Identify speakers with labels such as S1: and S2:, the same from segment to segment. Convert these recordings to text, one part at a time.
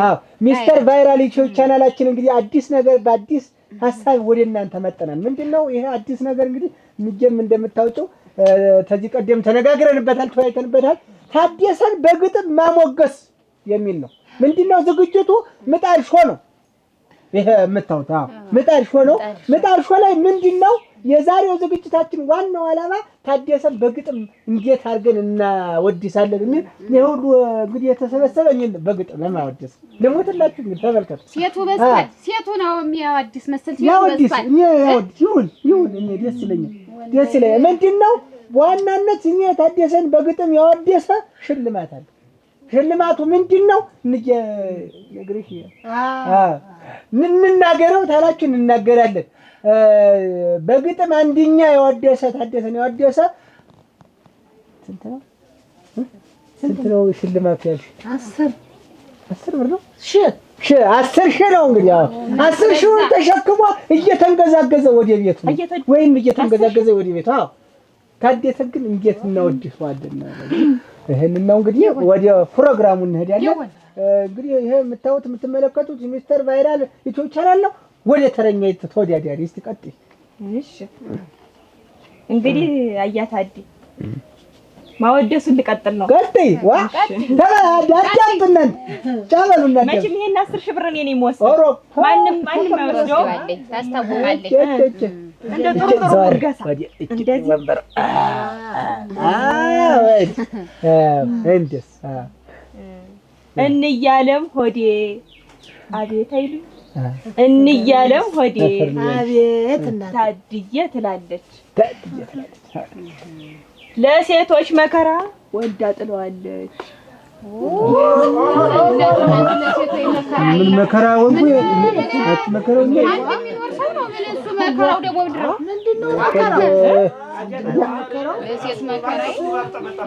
S1: አዎ ሚስተር ቫይራል ዩቲዩብ ቻናላችን እንግዲህ አዲስ ነገር በአዲስ ሐሳብ ወደ እናንተ መጣናል። ምንድነው ይሄ አዲስ ነገር? እንግዲህ ምንጀም እንደምታውቀው ተዚህ ቀደም ተነጋግረንበታል፣ ተወያይተንበታል። ታደሰን በግጥም ማሞገስ የሚል ነው። ምንድነው ዝግጅቱ? ምጣድ ሾ ነው። ይሄ የምታውቁት ምጣድ ሾ ነው። ምጣድ ሾ ላይ ምንድነው የዛሬው ዝግጅታችን ዋናው ዓላማ ታደሰን በግጥም እንዴት አድርገን እናወድሳለን የሚል የሁሉ እንግዲህ የተሰበሰበኝ በግጥም ለማወደስ ለሞትላችሁ እንግዲህ ተመልከቱ።
S2: ሴቱ በስቷል። ሴቱ ነው የሚያወድስ መስል ሴቱ በስቷል።
S1: ይሁን እኔ ደስ ይለኛል። ምንድነው በዋናነት እኔ ታደሰን በግጥም ያወደሰ ሽልማት አለ። ሽልማቱ ምንድነው? ነግሬሽ እንናገረው ታላችሁ እንናገራለን። በግጥም አንደኛ ያወደሰ ታደሰን ያወደሰ ስንት ነው ሽልማቱ ያልሽ? 10 ብር ነው። 10 ሺህ ነው እንግዲህ 10 ሺህ ተሸክሞ እየተንገዛገዘ ወደ ቤቱ ወይም እየተንገዛገዘ ወደ ቤቱ ታደሰን ግን እንዴት እናወድሰዋለን? ይሄንን ነው እንግዲህ ወደ ፕሮግራሙ እንሄዳለን። እንግዲህ ይሄ የምትመለከቱት ሚስተር ቫይራል ዩቲዩብ ቻናል ነው። ወደ ተረኛ ተወዳዳሪ እስቲ ቀጥይ።
S3: እሺ እንግዲህ አያታዲ ማወደሱን ልቀጥል ነው።
S1: ቀጥይ ዋ ታዳምጥነን ቻበሉና
S3: መቼም ይሄን 10 ሺህ ብር እኔ ነኝ የምወስደው። ማንም አይወስደው።
S2: ታስታውቃለች።
S3: እንደ ጥሩ ወርጋሳ እንደዚህ
S1: ወንበር እንዴስ
S3: እንያለም ሆዴ አቤት አይሉ እንያለም ሆዴ
S4: አቤት እናት
S3: ታድዬ ትላለች። ለሴቶች መከራ ወዳ ጥለዋለች።
S1: ምን መከራ ወንኩ መከራው ነው
S2: እሱ መከራው ደግሞ ምንድነው መከራው?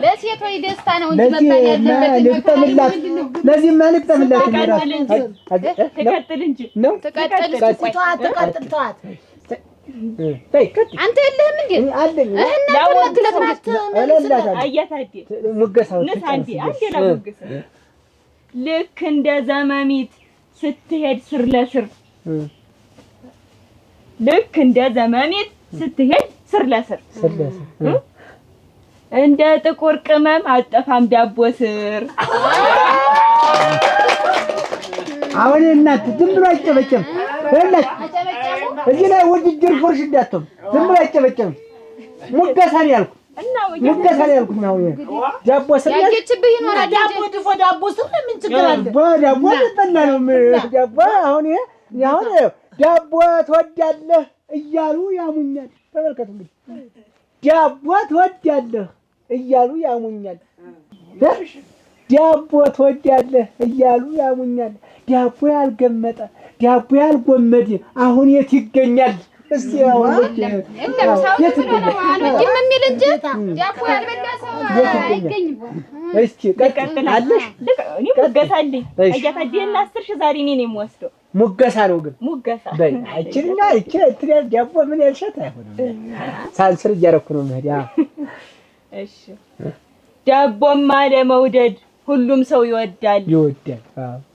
S2: ለሴቶች ደስታ ነው እንጂ መባል ያለበት
S1: ለዚህ መልእክት ተመላሽ
S3: ተቀጥል እንጂ
S1: ነው
S2: ተቀጥል
S4: ተዋት
S2: አንተ የለህም እንዴ?
S1: አለኝ
S3: አያታዲ
S1: ሙገሳው
S3: አንዴ ላሙገስ ልክ እንደ ዘመሚት ስትሄድ ስር ለስር ልክ እንደ ዘመሚት ስትሄድ ስር ለስር እንደ ጥቁር ቅመም አጠፋም ዳቦ ስር።
S1: አሁን እናት ዝም ብሎ አይጨበጨም። ወላሂ እዚህ ላይ ውድድር ፎርሽ እንዳትም ዝም ብሎ አይጨበጨም። ሙገሳን ያልኩ ነው። ዳቦ ስር
S2: ያየችብህ ይኖራል።
S4: ዳቦ ስር ምን ችግር አለ?
S1: ዳቦ ልበላ ነው ዳቦ አሁን አሁን ዳቦ ትወዳለህ እያሉ ያሙኛል። ተመልከቱ እንግዲህ ዳቦ ትወዳለህ እያሉ ያሙኛል። ዳቦ ትወዳለህ እያሉ ያሙኛል። ዳቦ ያልገመጠ ዳቦ ያልጎመደ አሁን የት ይገኛል? እስቲ አሁን
S2: የሚል እንጂ ዳቦ ያልበላ ሰው አይገኝም።
S1: እስቲ ቀጥላለሽ።
S3: እኔ ሙገሳልኝ አያታዲና 10 ሺህ ዛሬ እኔ ነኝ የምወስደው።
S1: ሙገሳ ነው ግን
S3: ሙገሳ
S1: በይ አይችልኛ ትሪያል ዳቦ ምን ያልሻት አይሆንም። ሳንስር እያረኩ ነው መሄድ።
S3: እሺ ዳቦማ ለመውደድ ሁሉም ሰው ይወዳል።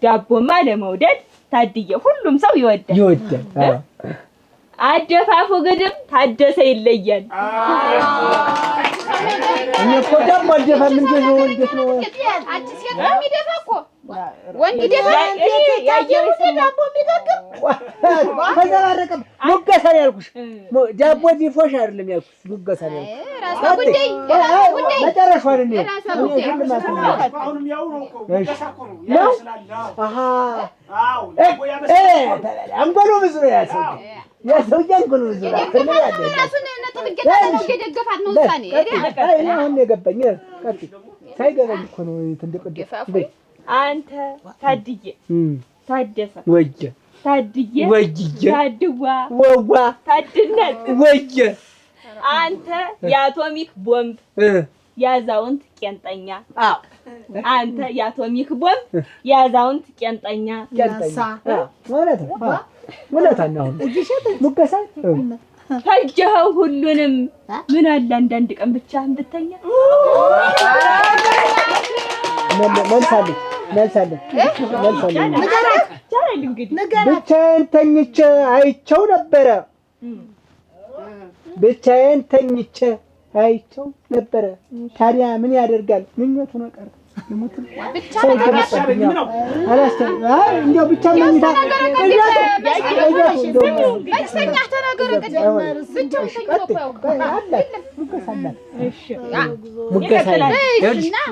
S3: ዳቦማ ለመውደድ ታድዬ ሁሉም ሰው ይወዳል። አደፋፉ ግድም ታደሰ ይለያል።
S1: እኔ እኮ ዳቦ አልደፋም። እንዴት ነው
S2: አንቺ ሴት ነው የሚደፋ እኮ ወንድ ደፋ ያየው ዳቦ የሚደግም
S1: ተዘባረቀም። ሙገሳ ነው ያልኩሽ። ዳቦ ዲፎሽ አይደለም ያልኩሽ። ሙገሳ ነው
S2: ራሷ ጉዳይ
S1: መጨረሻው አይደል?
S5: አሁንም ያው ነው እኮ ሙገሳ እኮ ነው ያስላል።
S1: አሃ አንጎሎ ብዙ ነው ያሰው አንጎሎ ብዙ ነው
S2: ራሱን ነጥብ ገታ ነው ገደገፋት ነው ሳኔ
S1: አሁን የገባኝ ቀጥ ሳይገባኝ እኮ ነው ትንደቀደፍ
S3: አንተ ታድዬ ታደሰ
S1: ወጀ
S3: ታድዬ
S1: ወጅ
S3: ታድዋ
S1: ወዋ
S3: ታድነት
S1: ወጀ
S3: አንተ የአቶሚክ ቦምብ ያዛውንት ቄንጠኛ።
S1: አዎ
S3: አንተ የአቶሚክ ቦምብ ያዛውንት ቄንጠኛ።
S1: ማለት ነው ማለት ነው። ሙገሳ
S3: ፈጀኸው ሁሉንም ምን አለ አንዳንድ ቀን ብቻህን ብተኛ።
S1: መልሳለች መልሳለን
S4: ንገራት
S1: ብቻዬን ተኝቼ አይቼው ነበረ ብቻዬን ተኝቼ አይቼው ነበረ ታዲያ ምን ያደርጋል ምኞቱ ነው ቀረ እንደው ብቻ መኝታ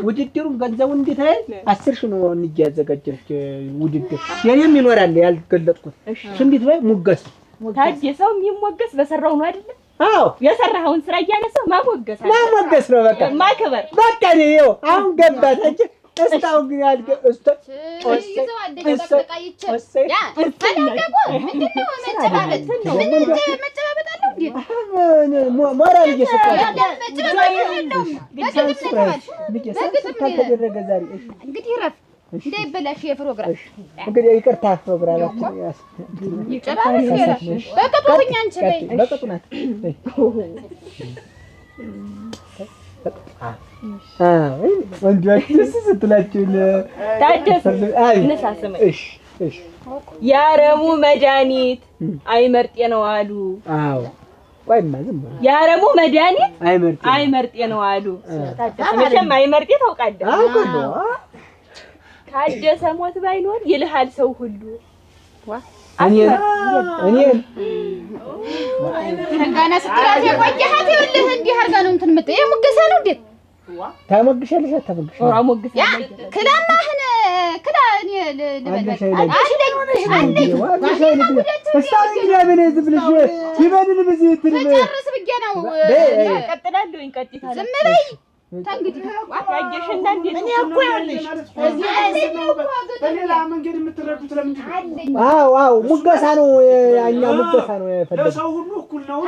S1: ውድድሩን ገንዘቡን እንዴት አይደል 10 ሺህ ነው እንጂ ያዘጋጀች ውድድር የኔም ይኖራል ያልገለጥኩት እሱ እንዴት ላይ ሙገስ
S3: ታዲያ ሰው የሚሞገስ በሰራው ነው አይደል?
S1: አዎ
S3: የሰራኸውን ስራ እያነሳው ማሞገስ
S1: ነው በቃ
S3: ማክበር
S1: በቃ ነው አሁን ገባት እንጂ እስታው ግን ያልገ
S2: እንዳይበላሽ የፕሮግራም
S1: እንግዲህ ይቅርታ ፕሮግራማችን
S2: በቀጡኛ አንቺ ላይ
S1: በቀጡናት ወንዶችስ ስትላችሁ
S3: ያረሙ መድኃኒት አይመርጤ ነው አሉ።
S1: አዎ ቆይማ ዝም ብሎ
S3: ያረሙ መድኃኒት
S1: አይመርጤ
S3: ነው አሉ። መቼም አይመርጤ ታውቃለህ።
S1: አውቃለሁ
S3: ታደሰ ሞት ባይኖር ይልሃል ሰው ሁሉ
S1: እኔ
S2: ተንጋና ስትላት የቆየሃት ይኸውልህ እንዲህ አድርጋ ነው እንትን የምትይ የሙገሳ ነው እንዴት
S1: ታሞግሻለሽ አታሞግሽ
S3: ሞግስ
S2: ያ ክላማህን ክላ እኔ ልበልበል ጨርስ ብዬሽ ነው
S3: ቀጥላለሁ እንቀጥታለሁ
S2: ዝም በይ ታንግዲ
S3: ያጀሽና እንዴት
S4: እኔ እኮ ይኸውልሽ እዚህ
S5: በሌላ መንገድ የምትረዱት ለምንድን ነው?
S1: አዎ ሙገሳ ነው ያኛው ሙገሳ ነው የፈለገው
S5: ሰው ሁሉ እኩል ነው።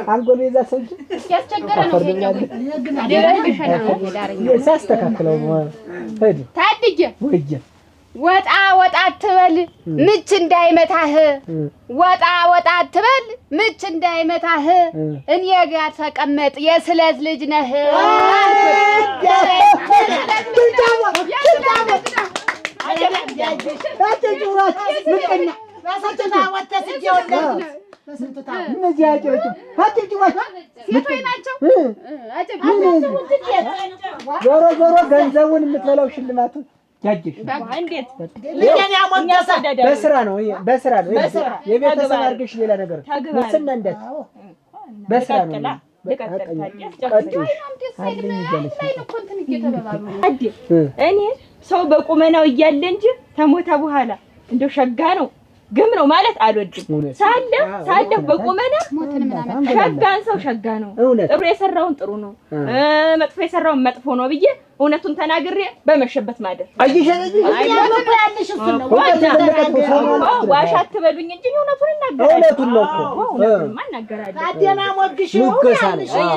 S5: አንጎል የዛ ሰው
S2: ያስቸገረ ነው
S1: ሲያስተካክለው ሄዱ
S2: ታድዬ
S1: ወይዬ
S2: ወጣ አትበል ምች እንዳይመታህ ወጣ አትበል ምች እንዳይመታህ እኔ ጋር ተቀመጥ የስለት ልጅ ነህ
S1: ዞሮ ገንዘቡን የምትበላው ሽልማቱ ያጅሽ
S3: እንዴት
S1: በስራ ነው የቤተሰብ አድርገሽ ሌላ ነገር ሙስና እንደት በስራ ነው
S3: እኔ ሰው በቁመናው እያለ እንጂ ተሞተ በኋላ እንደው ሸጋ ነው ግም ነው ማለት አልወድም። ሳለሁ በቁመና ሸጋን ሰው ሸጋ ነው ጥሩ የሰራውን ጥሩ ነው መጥፎ የሰራውን መጥፎ ነው ብዬ እውነቱን ተናግሬ በመሸበት ማደር ዋሻ አትበሉኝ እንጂ እውነቱን እናገራለሁ።
S4: አደና ሞግሽው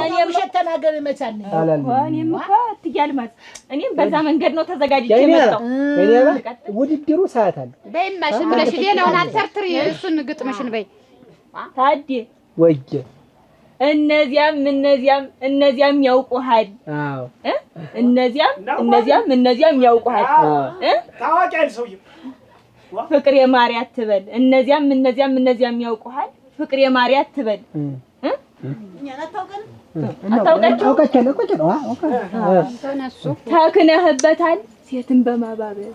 S4: እኔም ውሸት ተናገር ይመቻል
S3: እኔም እኮ ትያልማት እኔም በዛ መንገድ ነው ተዘጋጅቼ መጣሁ።
S1: ውድድሩ ሰዓት አለ
S2: በይማሽ ብለሽ ሌላውን አትተርትሪ እሱን ግጥምሽን በይ
S3: ታዲ
S1: ወይዬ
S3: እነዚያም ያውቁሃል።
S1: አዎ
S3: እነዚያም ያውቁሃል።
S5: ታዋቂ አይደል ሰውዬው
S3: ፍቅር የማርያ አትበል እነዚያም ያውቁሃል። ፍቅር የማርያ አትበል ተክነህበታል ሴትን በማባበል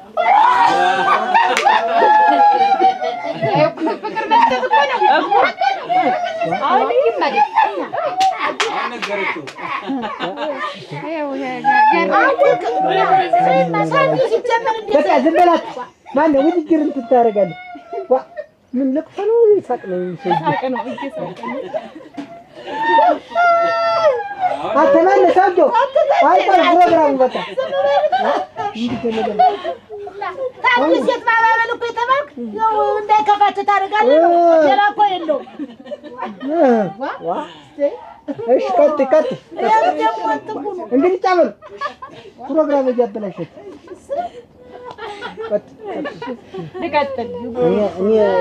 S2: ፍቅር መስጠት እኮ ነው
S1: ዝም በላት ማነው ውድድር እንትን ታደርጋለህ ምን ለቅሶ ነው ይሳቅ ነው አተማለሳው አይጣል ፕሮግራሙ በቃ
S4: ሴት ማባበል እኮ የተባልክ ያው እንዳይከፋችሁ ታደርጋለህ ነው ሌላ እኮ የለውም
S1: እሺ ቀጥ እንግዲህ ጫበል ፕሮግራም እያበላሸች
S3: ልቀጥል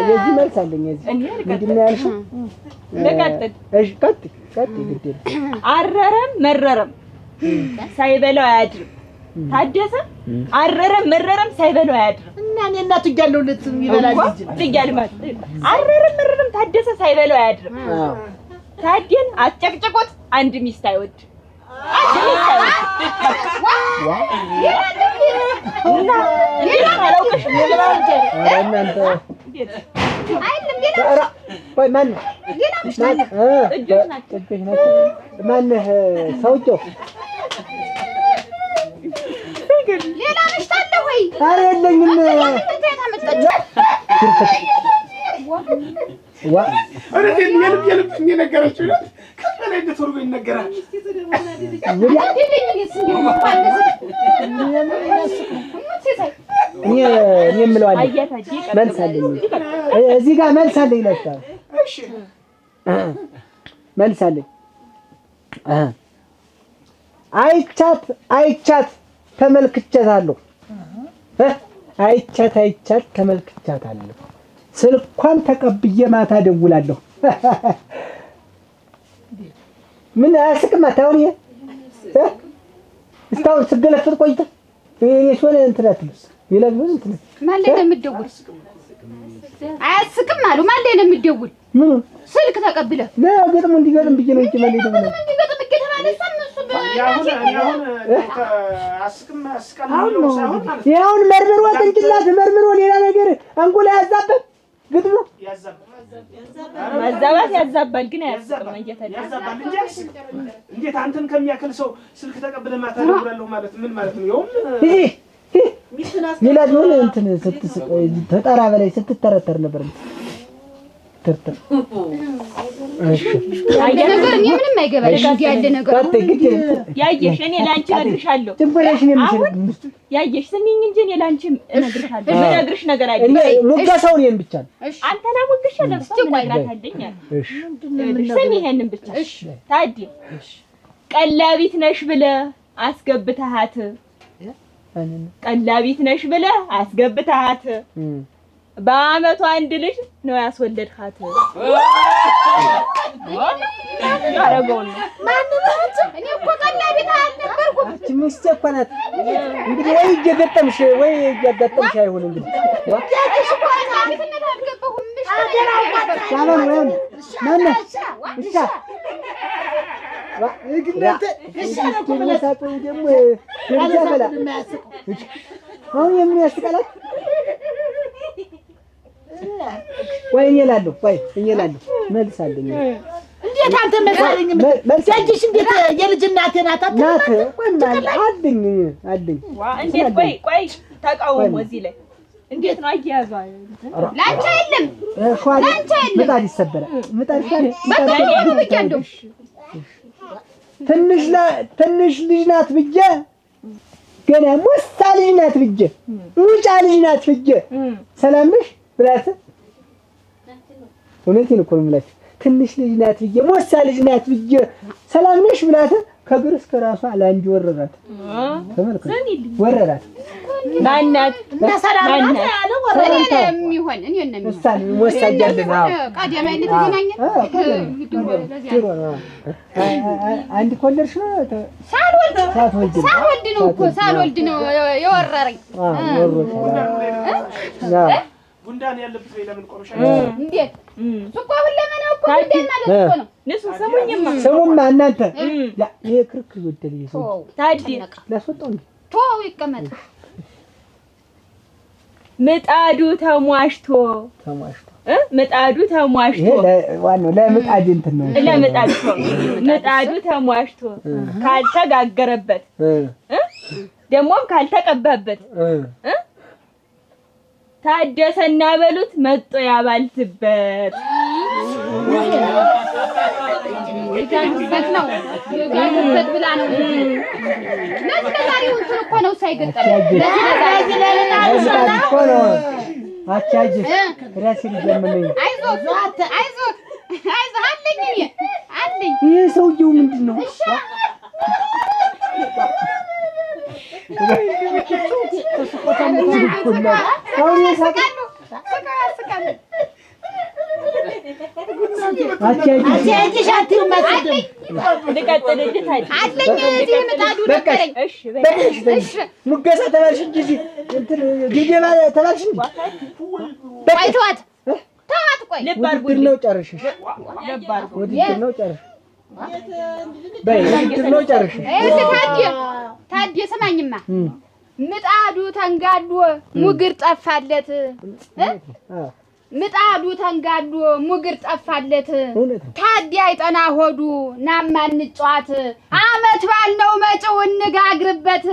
S1: የዚህ መልስ አለኝ ምንድን ነው ያልሽው
S3: ልቀጥል
S1: እሺ ቀጥ ግዴ
S3: አረረም መረረም ሳይበላው አያድርም ታደሰ አረረም መረረም ሳይበለው አያድርም።
S4: እና እኔ እናቱ እያለሁለት ይበላል እንጂ
S3: ትያልማት አረረም መረረም ታደሰ ሳይበለው አያድርም። ታዲያን አጨቅጭቆት አንድ ሚስት አይወድ
S1: ማነህ ሰውዬው?
S2: ሌላ ምሽት አለ ወይ?
S1: ኧረ የለኝም።
S5: የልብ ነገረችው ከላይ እንደተወርጎ ይነገራል።
S1: እኔ የምለው አለ መልስ አለኝ። እዚህ ጋር መልስ አለኝ ይላል።
S5: እሺ
S1: መልስ አለኝ። አይቻት ተመልክቻታለሁ። አይቻት ተመልክቻታለሁ። ስልኳን ተቀብዬ ማታ ደውላለሁ። ምን አያስቅም? አታውን እስካሁን ስገለፍጥ ቆይተህ እኔ ሶነ እንትን አትልም ይላል። ምን እንትን
S2: ማን ላይ ነው የምትደውል? አያስቅም አሉ። ማን ላይ ነው የምትደውል?
S1: ምን
S2: ስልክ ተቀብለህ
S1: ገጥሞ እንዲገጥም ብዬ ነው እንጂ ማን ላይ ደውላለሁ?
S2: እንዲገጥም እየተባለ
S1: ይኸውን መርምሮ ቅንጭላት መርምሮ ሌላ ነገር አንጎላ ያዛበት ግጥሞ
S3: ማዛባት ያዛባል፣ ግን አያስቅም።
S5: ያዛባል እንጂ እንዴት አንተን ከሚያክል ሰው ስልክ ተቀብለህ ማታ ደውላለሁ ማለት ምን ማለት ነው?
S1: ሚላድ ሆነ እንትን ስትስቅ ተጣራ በላይ ስትተረተር ነበር። ተርተር እሺ
S2: ነገር እኔ ምንም አይገባኝም። እንዲህ ያለ ነገር
S3: ያየሽ እኔ ላንቺ እነግርሻለሁ።
S1: ትንበለሽ ነው የምትል
S3: ያየሽ ስሚኝ እንጂ እኔ ላንቺ እነግርሻለሁ። ምነግርሽ ነገር አይደለም።
S1: ሙጋሳው ነው ብቻ
S3: አንተና ሙግሽ ለብቻ ነግራታለኝ። እሺ ስሚ ይሄንን ብቻ እሺ። ታዲያ ቀላቢት ነሽ ብለህ አስገብተሃት ቀላቢት ነሽ ብለህ አስገብተሃት በአመቱ አንድ ልጅ ነው ያስወለድካት። አረጋውን
S2: ማንነት እኔ እኮ ቀላቢት አልነበርኩም።
S1: ትምስተ እኮ ናት። እንግዲህ ወይ እየገጠምሽ ወይ እያጋጠምሽ አይሆን እንግዲህ
S2: ያቺ እኮ ቀላቢትነት አልገባሁም።
S1: ሳባን ወይ ማን እሺ አሁን የሚያስቀላት ወይ እኔ እላለሁ መልስ አለኝ።
S4: እንዴት አንተ መሳለኝ ደጅሽ እንዴት የልጅ እናቴ ናት
S1: አለኝ
S3: እንዴት ቆይ ተቃውሞ እዚህ ላይ እንዴት ነው አያያዟ?
S2: ላንቺ አይደለም
S1: ምጣድ ይሰበራል።
S2: ምጣድ
S1: ትንሽ ልጅ ናት ብዬ ገና ሞሳ ልጅ ናት ብዬ ሙጫ ልጅ ናት ብዬ ሰላም ነሽ ብላት እውነቴን እኮ ነው የምላችሁ። ትንሽ ልጅ ናት ብዬ ሞሳ ልጅ ናት ብዬ ሰላም ነሽ ብላት ከግር እስከ ራሷ ለአንድ ወረራት። ተመልከቱ ወረራት።
S3: ማናት
S2: እና ሰላም ናት ያለው ወረራት የሚሆን እኔ ነኝ
S1: እሳን ሞሳ ያለና
S2: ቀደም አይነት ተገናኘ
S1: አንድ ኮለርሽ ነው
S2: ሳልወልድ ነው የወረረኝ።
S5: ጉንዳን ያለበት ወይ ለምን ቆምሻ?
S2: እንዴት ሱቆ ሁለመናው እኮ ጉንዳን ማለት እኮ ነው።
S3: ንሱ ሰሙኝማ
S1: እናንተ ይሄ ክርክር ይወደል ይሰው
S3: ታዲያ
S1: ላስወጣው እንዴ
S2: ቶው ይቀመጥ።
S3: ምጣዱ ተሟሽቶ ምጣዱ ተሟሽቶ
S1: ዋናው ለምጣድ እንትን ነው
S3: ምጣዱ ተሟሽቶ ካልተጋገረበት ደሞም ካልተቀባበት ታደሰና በሉት መጦ ያባልትበት።
S2: ይጋንበት ነው ይጋንበት ብላ ነው ለዛሬው እንትን እኮ ነው ሳይገጠም ለዚህ ለለና
S1: አቻጅ ራስ ይጀምልኝ።
S2: አይዞህ አለኝ
S1: ይሄ ሰውዬው ምንድነው?
S3: ልቀጥልልህ
S2: አለኝ እዚህ ምጣዱ ነበረኝ።
S3: እሺ በይ
S2: እሺ
S1: ሙገሳ ተባልሽ እንጂ ድብደባ ተባልሽ እንጂ
S2: ቆይ ተዋት ቆይ
S3: ልብ አድርጉልኝ።
S1: ውድድር ነው ጨርሽሽ። ውድድር ነው ጨርሽ። በይ ውድድር ነው ጨርሽ።
S2: ታዲያ ስማኝማ ምጣዱ ተንጋዶ ሙግር ጠፋለት። ምጣዱ ተንጋዶ ሙግር ጠፋለት። ታዲያ አይጠና ሆዱ ናማ እንጫዋት አመት ባል ነው መጪው እንጋግርበት።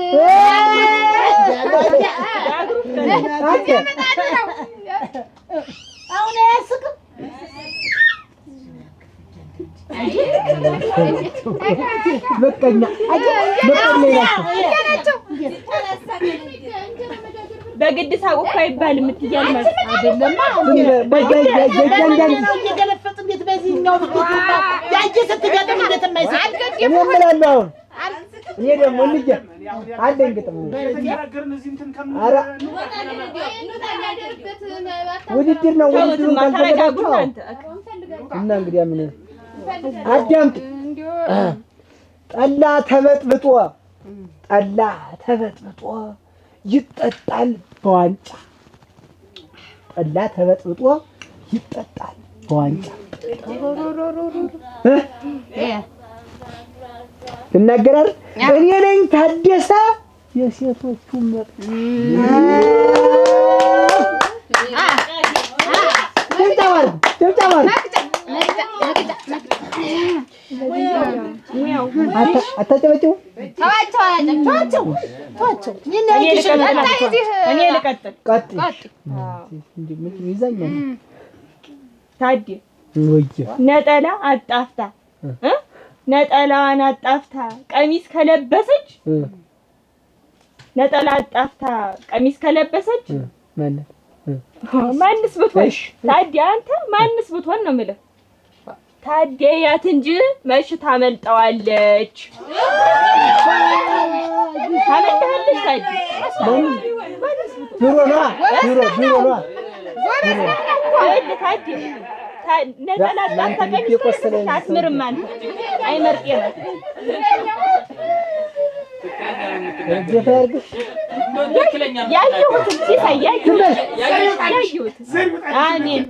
S4: አሁን አያስቅም።
S1: በቀኛ
S3: በግድ ሳውቅ አይባልም እትያል ማለት
S4: አይደለም። እየገለፈጥ እንዴት በዚህኛው ያጅ ስትገጥም እንዴት የማይሰጥ
S1: እምላለሁ። አሁን እኔ ደግሞ እንጂ አለኝ ግጥም ውድድር ነው። ውድድሩን ካልተገዳችሁ እና እንግዲህ ምን አዳምጥ። ጠላ ተበጥብጦ ይጠጣል በዋንጫ። ጠላ ተበጥብጦ ይጠጣል በዋንጫ። እናገራር እኔ ነኝ ታደሰ የሴቶቹ መጥ ደምጣዋል አታጨበጭቡ።
S4: ተዋቸው።
S3: እኔ ልቀጥል።
S1: ይዛኛል
S3: ታዲያ ነጠላ አጣፍታ ነጠላዋን አጣፍታ ቀሚስ ከለበሰች ማንስ ብትሆን ታዲያ አንተ ማንስ ብትሆን ነው የምልህ። ታዲያ ያት እንጂ መች ታመልጠዋለች። ታመልጠዋለች ታዲያ
S1: ድሮ ነዋ።
S3: ነጠላ አጣፍታ ቀሚስ አትምርም አንተ አይመርጤም። ያየሁትን ሲሳይ ያየሁትን አሜን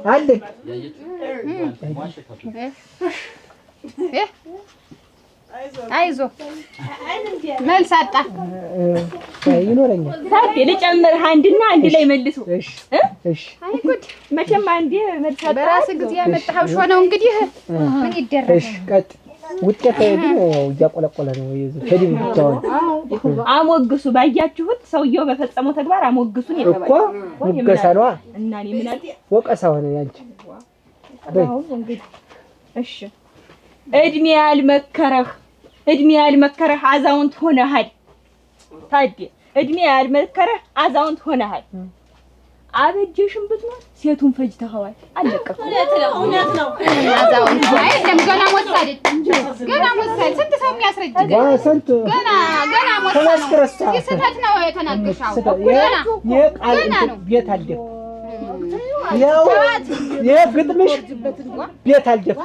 S1: አለኝ
S2: አይዞህ መልስ አጣ
S1: ይኖረኛል።
S3: ታዲያ ልጨምርህ አንድና አንድ ላይ መልሱ።
S1: እሺ
S2: አይ ጉድ
S3: መቼም አንዴ መልስ አጣ
S2: በራስህ ጊዜ ያመጣኸው ሾ ነው እንግዲህ ምን ይደረጋል?
S1: እሺ ቀጥ ውጤት ግን እያቆለቆለ ነው። ከዲም ብቻውን
S3: አሞግሱ። ባያችሁት ሰውየው በፈጸመው ተግባር አሞግሱን
S1: እኮ ሙገሳ ነዋ።
S3: እና እኔ ምን አለ
S1: ወቀሳ ሆነ ያንቺ
S3: እንግዲህ እሺ እድሜ ያልመከረህ አዛውንት ሆነሃል። ታዲያ እድሜ ያልመከረህ አዛውንት ሆነሃል። አበጀሽም ብትኖር ሴቱን ፈጅተኸዋል። አለቀም።
S4: እውነት ነው።
S2: አዛውንት አይደለም ገና ሞት አይደል? ገና ሞት አይደል? ስንት ሰው የሚያስረጅ ገና ሞት ነው። ስህተት ነው የተናገርሽው። ገና
S1: ቤት አልደፋ ያው የግጥምሽ ቤት አልደፋ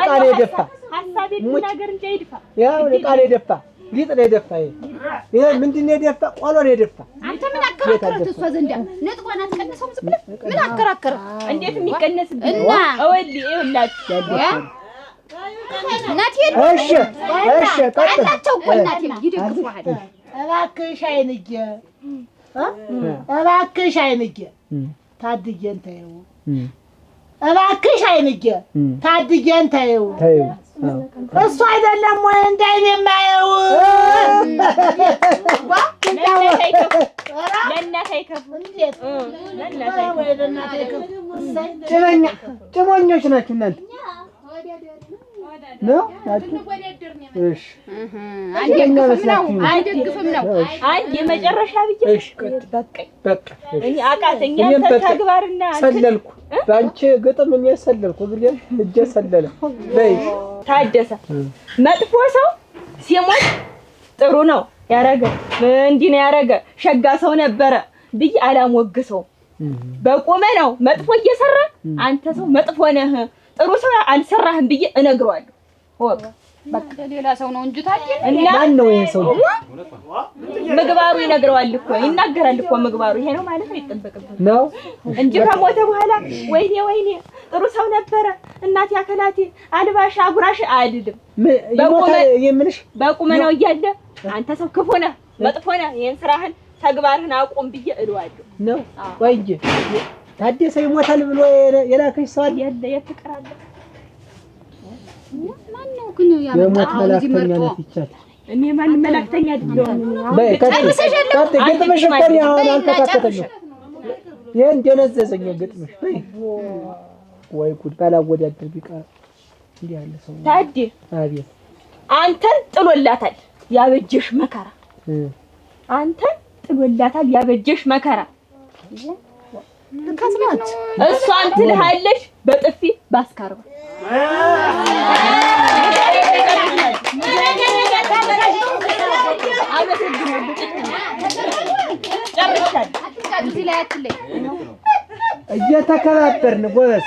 S1: ቃል የደፋ
S3: ሐሳቤን ነገር እንጂ አይደፋ
S1: ያው ቃል የደፋ ሊጥ ነው የደፋ። ይሄ ምንድን ነው የደፋ? ቆሎ ነው የደፋ።
S2: አንተ ምን አከራከረህ? እሷ ዘንዳ ነጥቧን አትቀንሰውም? ዝም ብለህ ምን አከራከረህ?
S3: እንዴት የሚቀነስብኝ
S2: እና
S3: እወል ይኸውላችሁ
S2: እናቴ
S1: እሺ ቀጥል
S2: አላቸው እኮ እናቴ ይደግፉሃል።
S4: እባክሽ አይንጌ ታድጌን ተይው። እባክሽ አይንጌ ታድጌን ተይው። እሱ አይደለም ወይ እንዳይኔ የማየው?
S3: ለእናት አይከፉ
S4: እንዴት ወይ ለእናት አይከፉ?
S1: ጭሞኞች ናችሁ እናንተ ነው። እሺ
S2: አይደግፍም ነው።
S3: አንድ የመጨረሻ ብዬ
S1: በቃ
S3: እኔ አቃተኛ ተግባርና
S1: ሰለልኩ። ባንቺ ግጥም እኔ ሰለልኩ። ብለን እጄ ሰለለ። በይ
S3: ታደሰ መጥፎ ሰው ሲሞት ጥሩ ነው ያረገ እንዲህ ነው ያረገ ሸጋ ሰው ነበረ ብዬ አላሞግሰው። በቁመናው መጥፎ እየሰራ አንተ ሰው መጥፎ ነህ ጥሩ ሰው አልሰራህም ብዬ እነግረዋለሁ። ወቅ
S2: በቃ ሌላ ሰው ነው እንጂ ታዲያ
S1: ማን ነው ይሄ ሰው?
S3: ምግባሩ ይነግረዋል እኮ ይናገራል እኮ ምግባሩ ይሄ ነው ማለት አይጠበቅብህም
S1: ነው
S3: እንጂ ከሞተ በኋላ ወይኔ ጥሩ ሰው ነበረ እናቴ አከላቴ አልባሽ አጉራሽ አይደለም።
S1: ይሞታል የምልሽ
S3: በቁመናው እያለ አንተ ሰው ክፉ ነህ መጥፎ ነህ ይሄን ስራህን ተግባርህን አቁም ብዬ እለዋለሁ
S1: ነው። ወይ እንጂ ታደሰ ይሞታል ብሎ የላከሽ ሰው አለ
S3: የትቀራለህ
S2: ማን ነው ግን ያመጣው እዚህ መርጦ
S3: እኔ ማን መላእክተኛ አይደለም።
S1: በይ ገጥመሽ እኮ ነው አሁን አልተካተተኝም። ይሄን ደነዘዘኝ ገጥመሽ። በይ ወይ ጉድ ባላወዳደር ቢቀር እንዲህ ያለ ሰው
S3: ታዲ
S1: አቤት
S3: አንተን ጥሎላታል ያበጀሽ መከራ አንተን ጥሎላታል ያበጀሽ መከራ
S2: ከስማት
S3: እሷን ትልሃለሽ በጥፊ ባስካርባ እየተከባበርን ጎበዝ